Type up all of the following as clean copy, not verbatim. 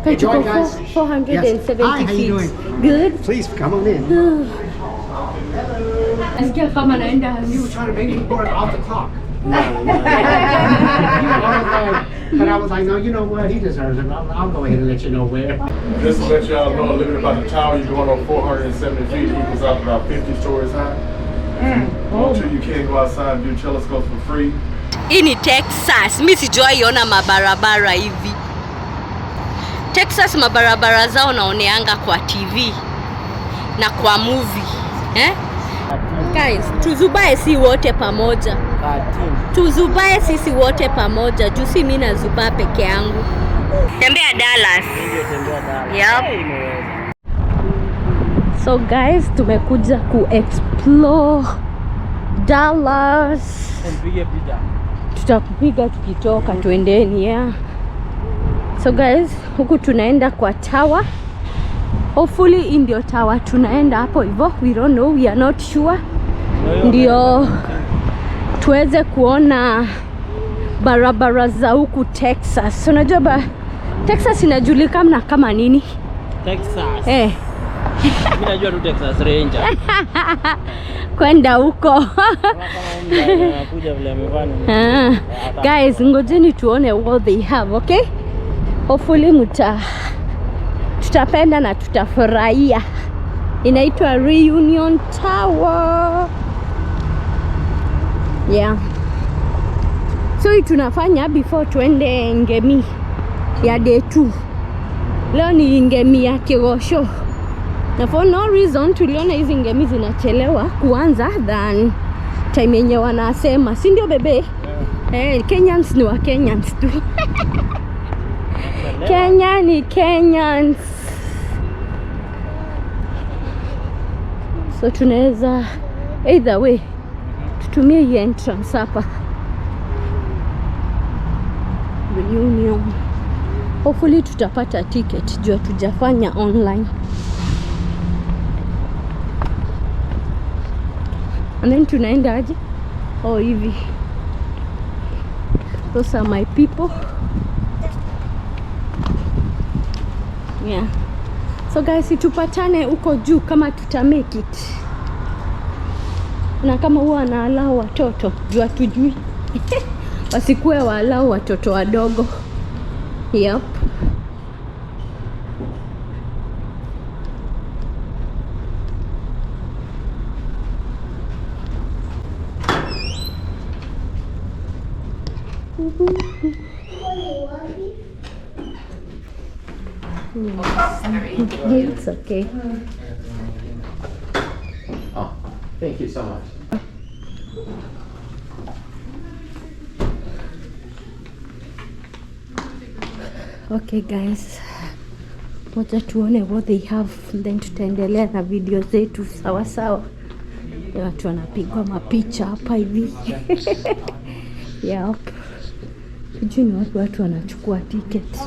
Hey, Joy, guys. 470 Hi, how feet. you doing? Good. Please come on in. Nasikia kama naenda. You were trying to make me work off the clock. But I was like, no, you know what? He deserves it. I'll go ahead and let you know where. Just to let y'all know a little bit about the tower, you're going on 470 feet. It equals out about 50 stories high. Want to, you can go outside and view telescopes for free. Hii ni Texas. Mimi sijawahi ona mabarabara hivi. Texas mabarabara zao naoneanga kwa TV na kwa movie. Guys, tuzubae si wote pamoja. Tuzubae sisi wote pamoja. Juu si mimi nazubaa peke yangu. Tembea Dallas. Yep. So guys, tumekuja ku-explore Dallas. Tutakupiga tukitoka, tuendeni ya. So guys, huku tunaenda kwa tower. Hopefully in ndio tower tunaenda hapo hivyo. We don't know, we are not sure. Ndio tuweze kuona barabara za huku Texas. Unajua Texas inajulikana kama nini? Texas. Mimi najua tu Texas Ranger. Kwenda huko. Guys, ngojeni tuone what they have, okay? Hopefully tutapenda na tutafurahia. Inaitwa Reunion Tower. Yeah. So hii tunafanya before tuende ngemi ya day 2. Leo ni ngemi ya Kigosho. Na for no reason tuliona hizi ngemi zinachelewa kuanza than time yenye wanasema, si ndio bebe? Kenyans ni wa Kenyans tu. Kenya ni Kenyans. So tunaweza either way tutumie hii entrance hapa. Reunion. Hopefully tutapata ticket juu tujafanya online. And then tunaenda aje? Oh, hivi. Those are my people. Yeah. So guys, tupatane huko juu kama tuta make it. Na kama huwa wanaalau watoto, juu hatujui. Wasikue waalau watoto wadogo. Yep. It's okay. Oh, thank you so much. Okay guys, wacha tuone what they have, then tutaendelea na video zetu sawa sawa. Watu wanapigwa mapicha hapa hivi. Yep. Sijui ni watu wanachukua ticket.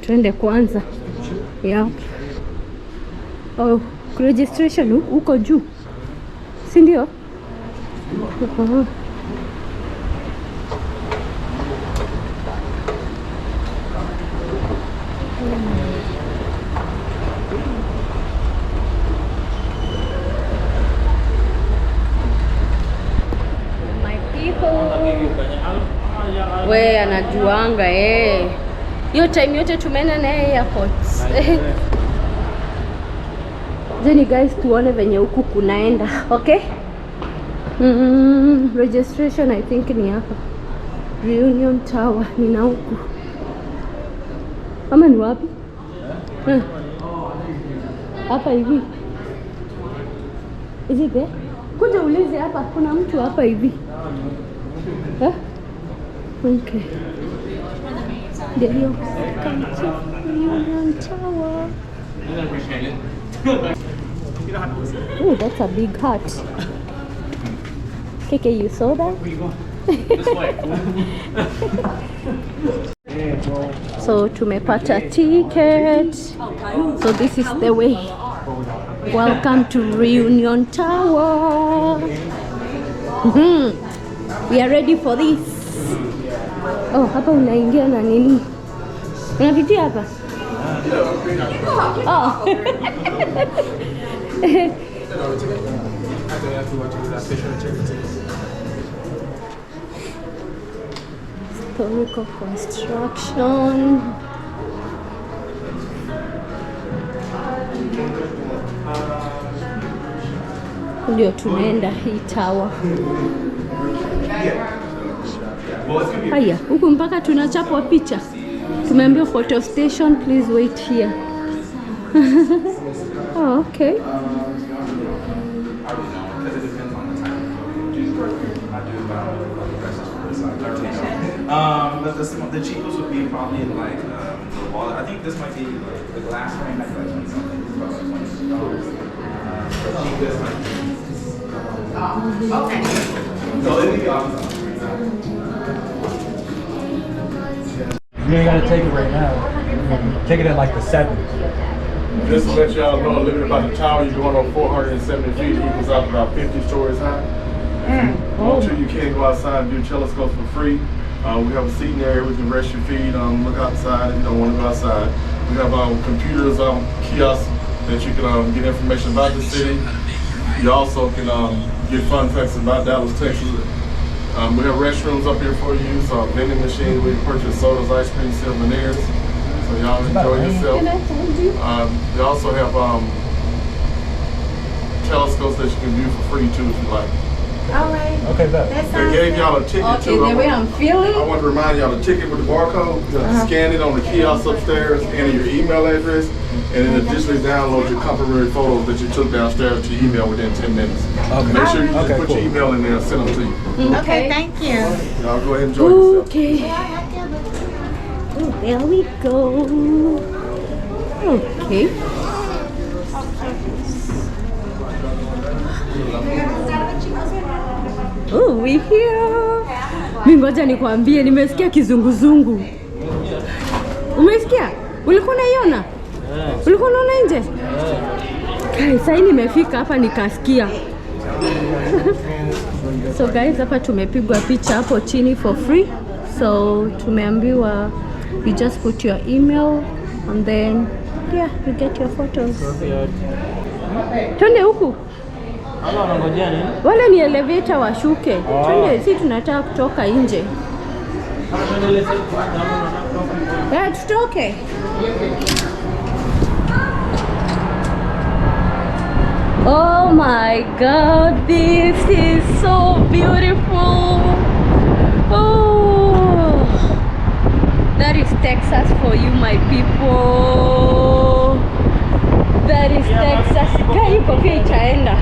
Tuende kwanza. Yep. Oh, registration uko juu, si ndio? We anajuanga hiyo time yote tumeenda na airport. Zeni guys, tuone venye huku kunaenda, okay? Registration I think ni hapa Reunion Tower, ni na huku. Ama ni wapi? Hapa hivi. Is it there? Kuja ulize hapa, kuna mtu hapa hivi. Okay. There you come to Reunion Tower. Oh, that's a big hat. KK, you saw that? So tumepata ticket. So this is the way. Welcome to Reunion Tower. We are ready for this. Oh, hapa unaingia na nini? Unapitia hapa? Oh. Historical construction. Ndio tunaenda hii tower. Haya, huku mpaka tunachapwa picha. Tumeambiwa photo station, please wait here. Oh, okay. The cheapest would be probably in like the wall. I think this might be like the glass frame might be like 20 something. It's about like $20. The cheapest might be. Okay. So it'd be awesome. You ain't gotta take it right now. Take it at like the 7th. Just to let y'all know a little bit about the tower, you're going on 470 feet. It equals out about 50 stories high. Want to, you can go outside and view telescopes for free. We have a seating area where you can rest your feet, look outside if you don't want to go outside. We have computers, kiosks that you can get information about the city. You also can get fun facts about Dallas, Texas. We have restrooms up here for you, so vending machines where you purchase sodas, ice cream, souvenirs. So y'all enjoy yourself. They also have telescopes that you can view for free too if you like. All right. Okay, bet. They gave y'all a ticket too. Okay, the way I'm feeling. I want to remind y'all the ticket with the barcode. You scan it on the kiosk upstairs, enter your email address, and then additionally download your complimentary photos that you took downstairs to your email within 10 minutes. Okay. Make sure you just Okay, put cool. your email in there and send them to you. Okay, thank you. Y'all go ahead and enjoy yourself. Okay. Oh, there we go. Okay. Oh, we here. Mimi ngoja nikwambie, nimesikia kizunguzungu. Umesikia? Ulikuwa unaiona? Ulikuwa unaona nje? Sasa nimefika hapa nikasikia. So guys, hapa tumepigwa picha hapo chini for free. So tumeambiwa you just put your email and then yeah, you get your photos. Twende huku. Hapa wanangojea nini? Wale ni elevator washuke. Twende, si tunataka kutoka nje. Tutoke. Oh my God, this is so beautiful. Oh, that is Texas for you, my people. That is Texas. Kai kofia itaenda.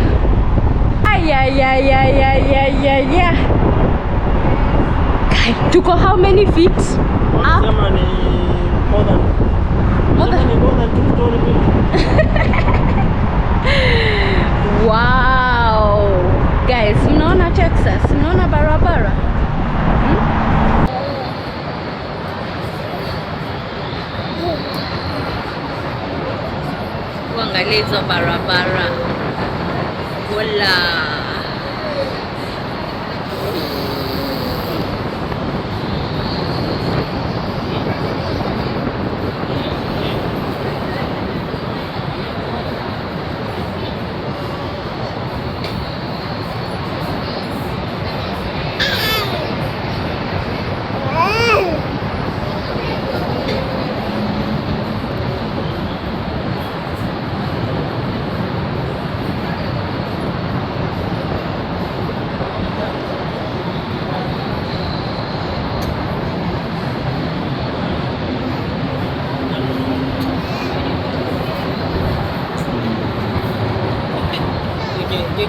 Ay. Tuko how many feet up? Sema ni more than 2 story building. Wow. Guys, mnaona Texas? Mnaona barabara? Kuangalia hizo barabara. Hola.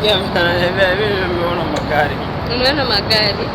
Nimeona magari. Umeona magari?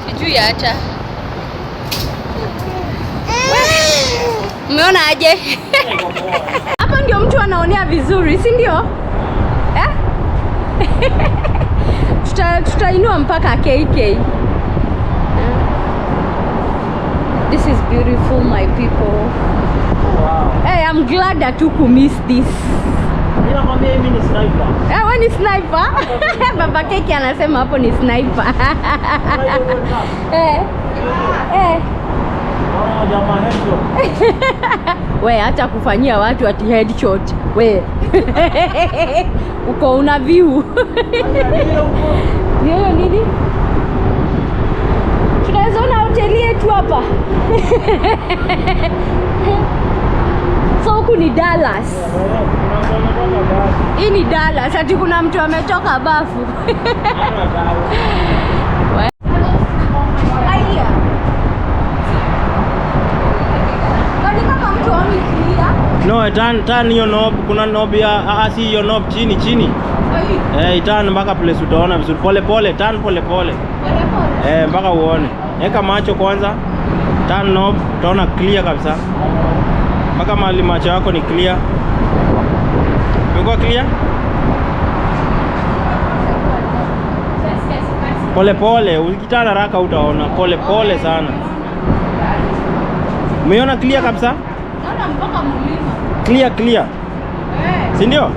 Sijui hata. Umeona aje? Hapa ndio mtu anaonea vizuri, si ndio? Tutainua mpaka KK. This is beautiful, my people. Wow. Hey, I'm glad that you could miss this. Ninakwambia mimi ni sniper. Wewe ni sniper? Baba Keki anasema hapo ni sniper. Jamaa headshot. We acha kufanyia watu ati headshot. We. Uko una view. Hiyo nini? Tunaweza ona hoteli yetu hapa. So huku ni Dallas. Hii ni Dallas. Ati kuna mtu ametoka bafu. No, turn hiyo knob, kuna knob ya si hiyo knob chini. Turn mpaka place utaona vizuri. Pole, turn pole. Mpaka uone. Eka macho kwanza. Turn knob, utaona clear kabisa. Mpaka mahali macho yako ni clear. Uko clear? Pole, ukitana haraka utaona. Pole sana. Umeona clear kabisa? Naona mpaka mlima. Clear. Si ndio?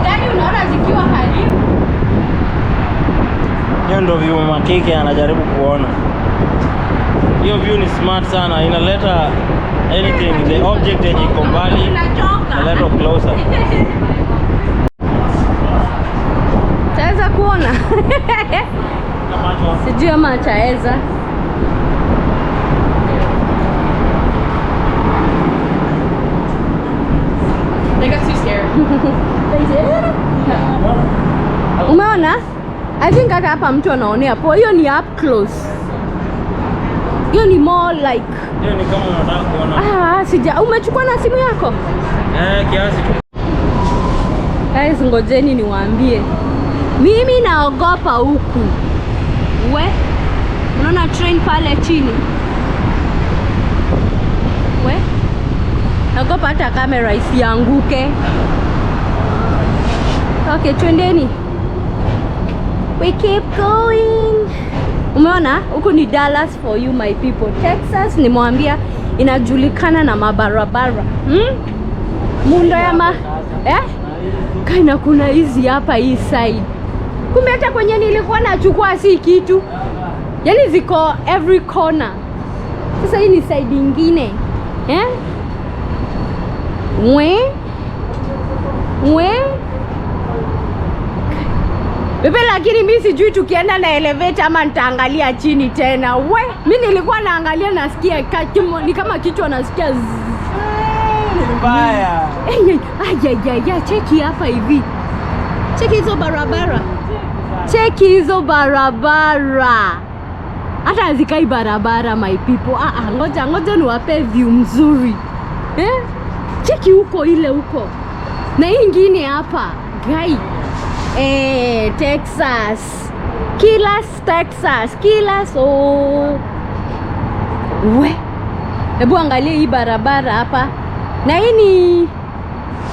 Gari unaona zikiwa karibu. Hiyo ndio view Mama Keki anajaribu kuona. Hiyo view ni smart sana, inaleta anything, the object yenye iko mbali inaleta closer. Taweza kuona? Sijui ama ataweza. They got too scared. Umeona? I think hapa mtu anaonea poa. Hiyo ni up close. Hiyo ni more like. Hiyo ni kama unataka kuona. Sija. Umechukua na simu yako? Kiasi tu. Guys, ngojeni niwaambie. Mimi naogopa huku. Unaona train pale chini? Naogopa hata kamera isianguke. Okay, twendeni. We keep going. Umeona? Huku ni Dallas for you my people. Texas nimwambia inajulikana na mabarabara. Mundo ya Kaina kuna hizi hapa hii side. Kumbe hata kwenye nilikuwa nachukua si kitu. Yaani ziko every corner. Sasa hii ni side nyingine. Bebe, lakini mimi sijui tukienda na elevator ama nitaangalia chini tena. Mimi nilikuwa naangalia nasikia ni kama kichwa nasikia. Mbaya. Cheki hapa hivi. Cheki hizo barabara. Hata hazikai barabara my people. Ngoja niwape view mzuri. Cheki huko ile huko. Na hii nyingine hapa. Guy. Texas. Killas. Hebu angalia hii barabara hapa. Na hii ni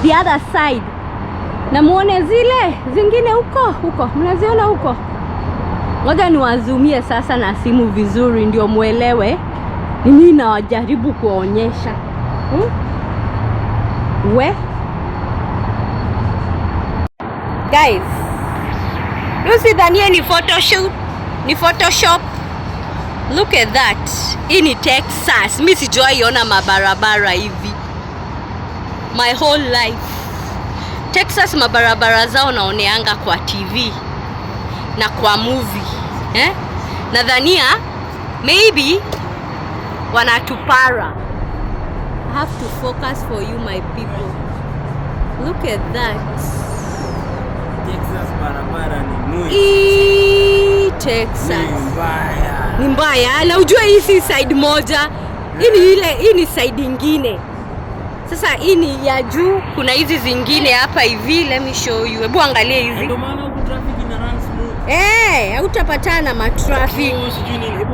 the other side. Na muone zile zingine huko. Mnaziona huko? Ngoja niwazumie sasa na simu vizuri ndio muelewe ni nini nawajaribu kuonyesha. Guys, you see dhania ni photoshoot, ni Photoshop. Look at that. Hii ni Texas. Mimi sijawahi ona mabarabara hivi my whole life. Texas mabarabara zao naoneanga kwa TV na kwa movie. Nadhania maybe wanatupara. I have to focus for you my people. Look at that. Texas barabara ni mui. Texas. Ni mbaya. Na ujue hii si side moja. Hii ni side ingine. Sasa hii ni ya juu, kuna hizi zingine hapa hivi. Let me show you. Hebu angalia hizi. Ndio maana huko traffic ina run smooth. Hautapatana na traffic. Sijui nini.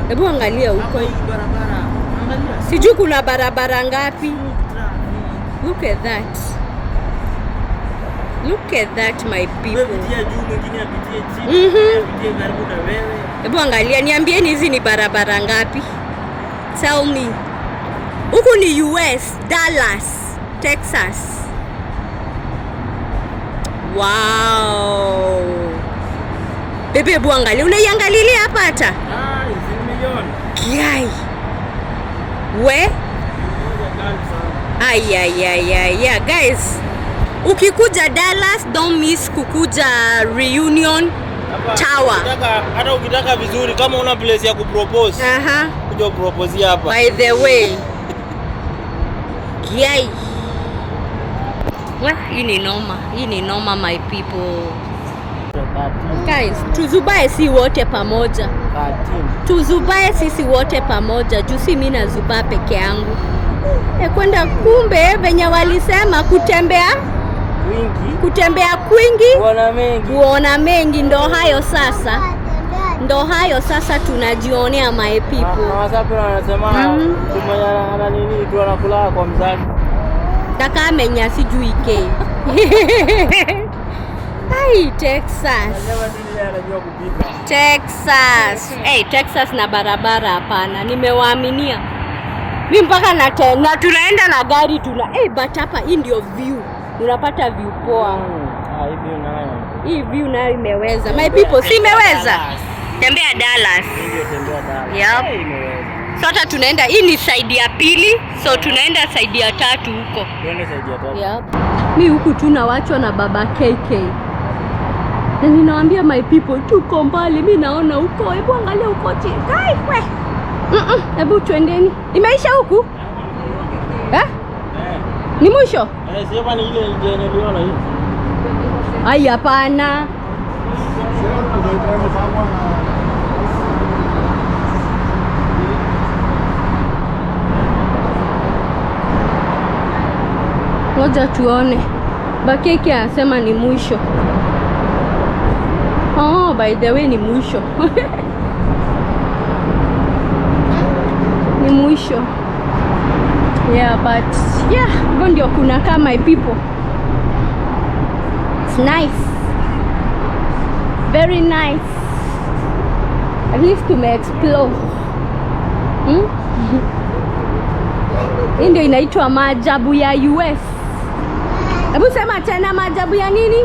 Hebu angalia huko. Hii barabara. Angalia. Sijui kuna barabara ngapi. Look at that. Look at that my people. Wewe juu mwingine apitie chini. Apitie karibu na wewe. Hebu angalia, niambieni hizi ni barabara ngapi? Tell me. Huku ni US, Dallas, Texas. Wow. Bebe, hebu angalia. Unaiangalilia hapa hata? Zimeiona. Kiai. We? Ay. Guys, ukikuja Dallas, don't miss kukuja Reunion Tower. Hata ukitaka vizuri kama una place ya kupropose. Kuja propose hapa. By the way. Yay. Hii ni noma my people. Guys, tuzubae si wote pamoja. Tuzubae sisi wote pamoja. Juu si mimi nazubaa peke yangu. Kwenda kumbe venye walisema kutembea kwingi kuona mengi. Ndo hayo sasa tunajionea my people. Na wasapi wanasema tumanyana nini tu anakula kwa mzazi. Kaka amenya sijui ke. Hey, Texas. Texas na barabara hapana. Nimewaaminia. Mimi mpaka na tunaenda na gari but hapa hii ndio view. Unapata view poa. Hii view nayo imeweza. My people, si imeweza? Tembea Dallas. Yep. So hata tunaenda, hii ni side ya pili, so tunaenda side ya tatu huko. Yep. Mimi huku tunawachwa na baba KK. Na ninawaambia my people, tuko mbali, mimi naona huko. Hebu angalia huko chini. Kai we. Hebu twendeni. Imeisha huku? Ni mwisho? Sema ni ile yenye uliona hii. Ai hapana. Ngoja tuone. Bakeke anasema ni mwisho. By the way ni mwisho. Ni mwisho. Yeah, but hivyo ndio kuna kama my people. It's nice. Very nice. At least tume-explore. Hii ndio inaitwa maajabu ya US. Hebu sema tena, maajabu ya nini?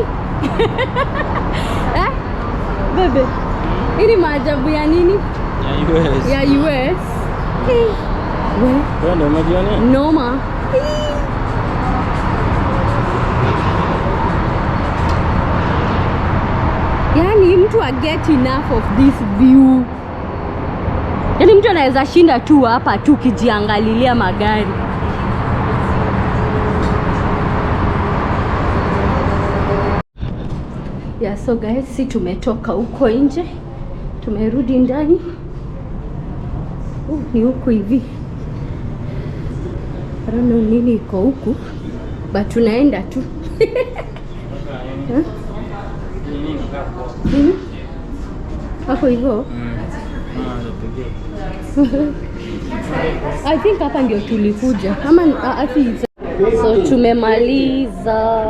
Bebe. Hii ni maajabu ya nini? Ya US. Wewe ndio umejiona? Noma. Yaani mtu get enough of this view. Yaani mtu anaweza shinda tu hapa tu kijiangalilia magari. Yeah, so guys, si tumetoka huko nje. Tumerudi ndani. Ni huku hivi. I don't know nini iko huku, but tunaenda tu. Hapo hivyo. I think hapa ndio tulikuja. Ama so tumemaliza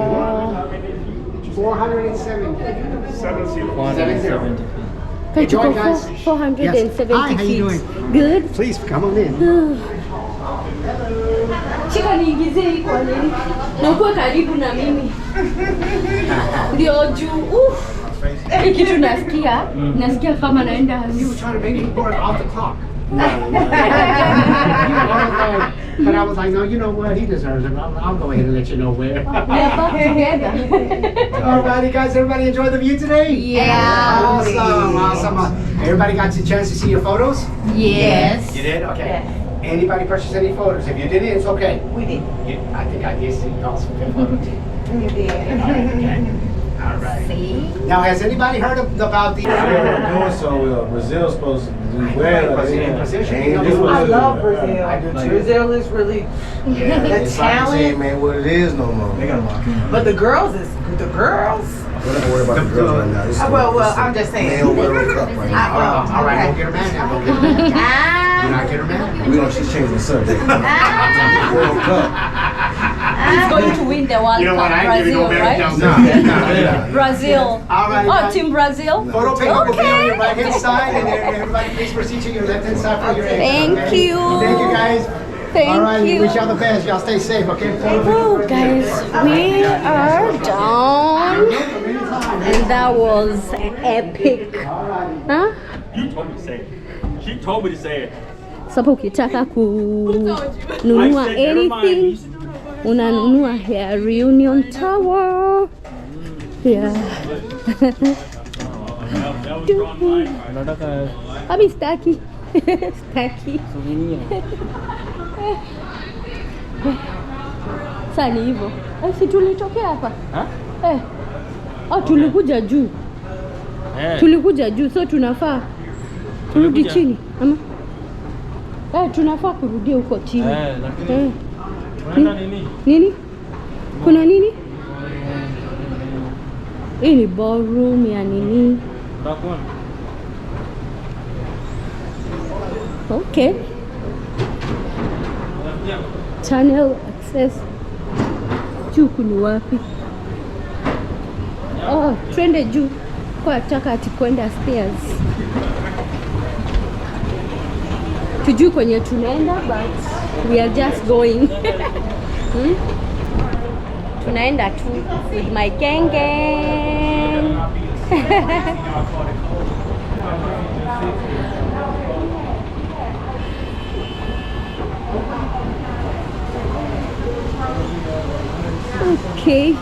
470. Enjoy, guys. 470 Hi, how you doing? Good. Please come on in. Chika niingizie hii kwa nini? Na uko karibu na mimi. Ndio juu. Hii kitu nasikia kama naenda You were trying to make me work off the clock. No. But I was like, no, you know what? He deserves it. I'll go ahead and let you know where. We are back together. Alrighty, guys. Everybody enjoy the view today? Yeah. Awesome. Everybody got a chance to see your photos? Yes. You did? Okay. Anybody purchase any photos? If you didn't, it's okay. We did. I think I did see also good photo too. You did. All right. See? Now, has anybody heard about the... doing so well. Brazil's supposed to do well. I love Brazil. I do too. Brazil is really the talent. Man, what it is no more. They gotta lock in. But the girls is the girls. We're not worried about the girls right now. Well, I'm just saying. Male World Cup right now. All right, go get her man now. Go get her man. You not get her man? We don't just change the subject. World Cup. Who's going to win the World You know what? Cup? I ain't giving Brazil, no right? better Brazil. All right. Oh, Team Brazil. Photo pick will be on your right hand side, and everybody please proceed to your left hand side for your exit. Thank okay? you. Thank you, guys. Thank All right, you. wish y'all the best. Y'all stay safe, okay? Oh, guys, we are done. And that was epic. Huh? You told me to say it. She told me to say it. Sasa ukitaka kununua anything unanunua ya Reunion Tower. Yeah. Unataka Abi staki. Staki. souvenir. Sasa ni hivyo. Si tulitokea hapa? Ha? Oh, tulikuja juu. Tulikuja juu, so tunafaa turudi chini. Ama? Tunafaa kurudia huko chini. Lakini unaenda nini? Nini? Kuna nini? Hii ni ballroom ya nini? Utakuwa Okay. Channel access. Juu ni wapi? Oh, twende juu. Kwa taka ati kwenda stairs. Tujui kwenye tunaenda, but we are just going. Tunaenda tu with my gang. Okay.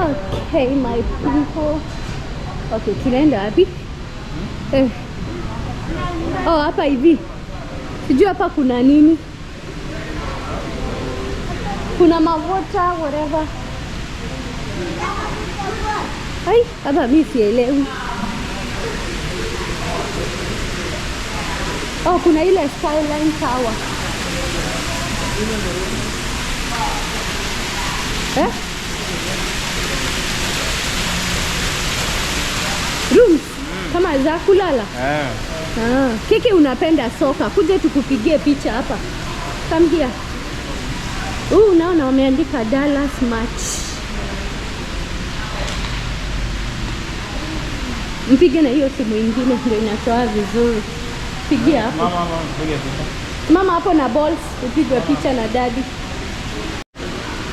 Okay, my people. Okay, tunaenda wapi? Oh, hapa hivi. Sijui hapa kuna nini. Kuna mafuta, whatever. Hai, hapa mimi sielewi. Oh, kuna ile Skyline Tower. Rooms kama za kulala. Kiki unapenda soka, kuja tukupigie picha hapa. Come here. Unaona wameandika Dallas match. Mpige na hiyo simu nyingine ndio inatoa vizuri. Pigia hapo. Mama, piga picha. Mama hapo na balls, upigwe picha na daddy.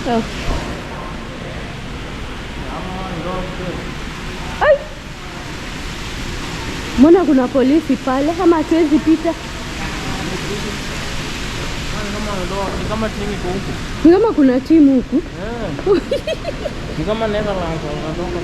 Okay. Ai! Mbona kuna polisi pale ama hatuwezi pita? Kama timu iko huku. Ni kama kuna timu huku. Ni kama Netherlands wanatoka.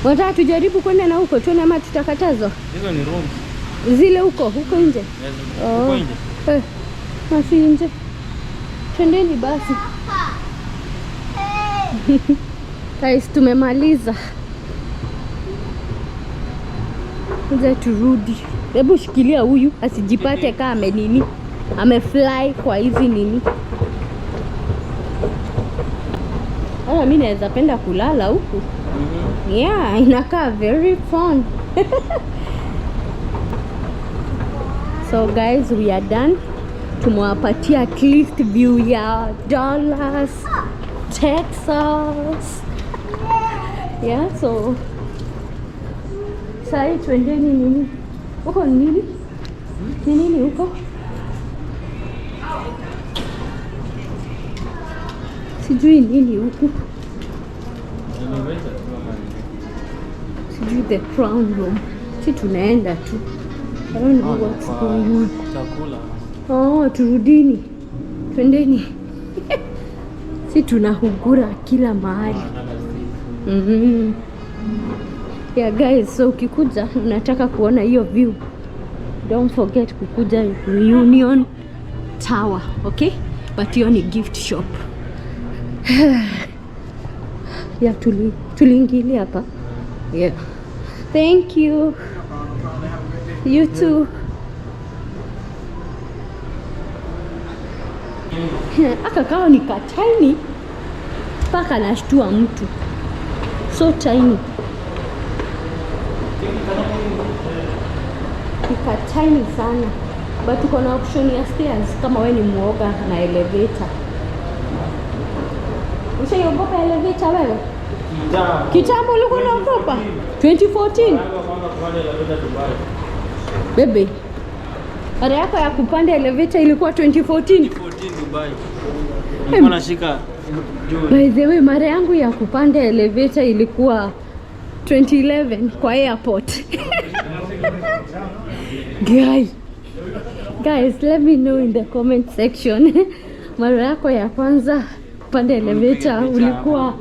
Wataka tujaribu kwenda na huko tuone ama tutakatazwa? Hizo ni rooms. Zile huko nje. Huko nje. Basi nje. Twendeni basi. Guys, tumemaliza. Nje turudi. Hebu shikilia huyu asijipate kama nini. Amefly kwa hizi nini. Mimi naweza penda kulala huku. Yeah, inakaa very fun. So guys, we are done. Tumewapatia at least view ya Dallas, Texas. Yeah, so sasa twendeni nini? Huko nini? Nini huko? sijui nini huku, sijui the crown room. Si tunaenda tu, I don't know what's going on. Chakula. Oh, turudini, twendeni. Si tunahugura kila mahali. Yeah guys, so ukikuja unataka kuona hiyo view, don't forget kukuja Reunion Tower, okay? But hiyo ni gift shop. Yeah, tuliingilia hapa. Yeah. Thank you. You too. Aka kao ni ka tiny paka nashtua mtu. So tiny. Ni ka tiny sana. But uko na option ya stairs kama we ni muoga na elevator. Ushaiogopa elevator wewe? Kitambo ulikuwa unaogopa? 2014. Bebe. Mara yako ya kupanda elevator ilikuwa 2014 Dubai. Nilikuwa nashika juu. By the way, mara yangu ya kupanda elevator ilikuwa 2011 kwa airport. Guys, let me know in the comment section. Mara yako ya kwanza kupanda elevator ulikuwa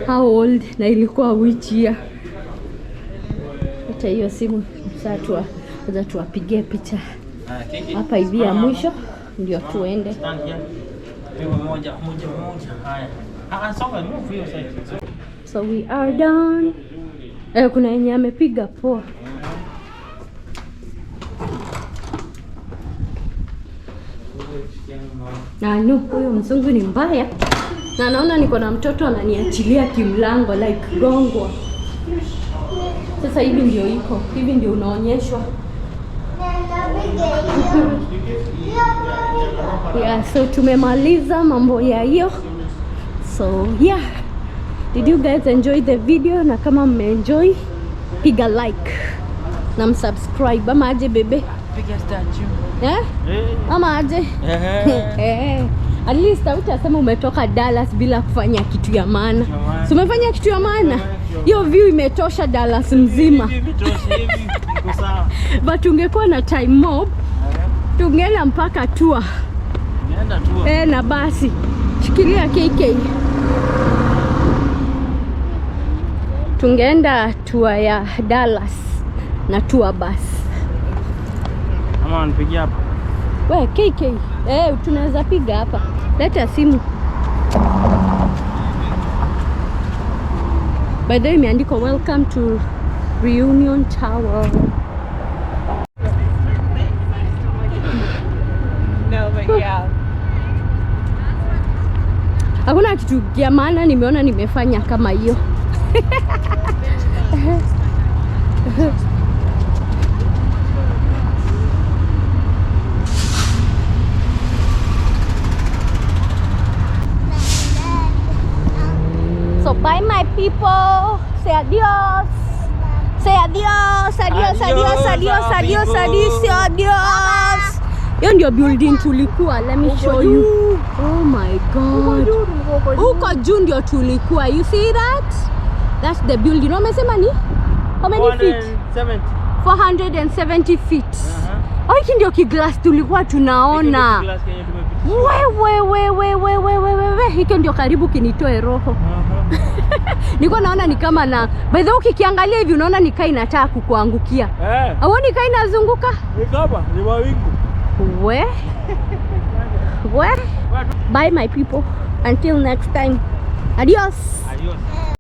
how old na ilikuwa which year? Hata hiyo simu sasa tuwapige picha hapa hivi ya mwisho ndio tuende. Moja. Haya. Songa move hiyo side. So we are done. Kuna yenye amepiga poa. No, huyo mzungu ni mbaya. Na naona niko na mtoto ananiachilia kimlango like gongwa. Sasa hivi ndio iko. Hivi ndio unaonyeshwa. Yeah, so tumemaliza mambo ya hiyo. So yeah, did you guys enjoy the video? Na kama mmeenjoy, piga like na msubscribe. Ama aje bebe? Piga statue. Ama aje? At least utasema umetoka Dallas bila kufanya kitu ya maana. So umefanya kitu ya maana. Hiyo view imetosha Dallas mzima. Iko sawa. But ungekuwa na time mob, tungeenda mpaka tour. Nenda tour. Na basi. Shikilia KK. Tungeenda tour ya Dallas na tour bus. Ama nipigie hapa. We KK. Tunaweza piga hapa. Leta simu. By the way, imeandikwa welcome to Reunion Tower. No, but yeah. Hakuna kitu ya maana nimeona nimefanya kama hiyo. So bye my people. Say adios. Say adios. Adios. Hiyo ndio building tulikuwa. Let me show you. Oh my god. Huko juu ndio tulikuwa. You see that? That's the building. Wamesema ni? How many feet? 470 feet. Oh, hiki ndio kiglass tulikuwa tunaona. We. Hiki ndio karibu kinitoe roho. Niko naona ni kama na by the way ukiangalia hivi unaona ni kai inataka kukuangukia. Hauoni kai inazunguka? Ni kama ni mawingu. We. Bye my people. Until next time. Adios.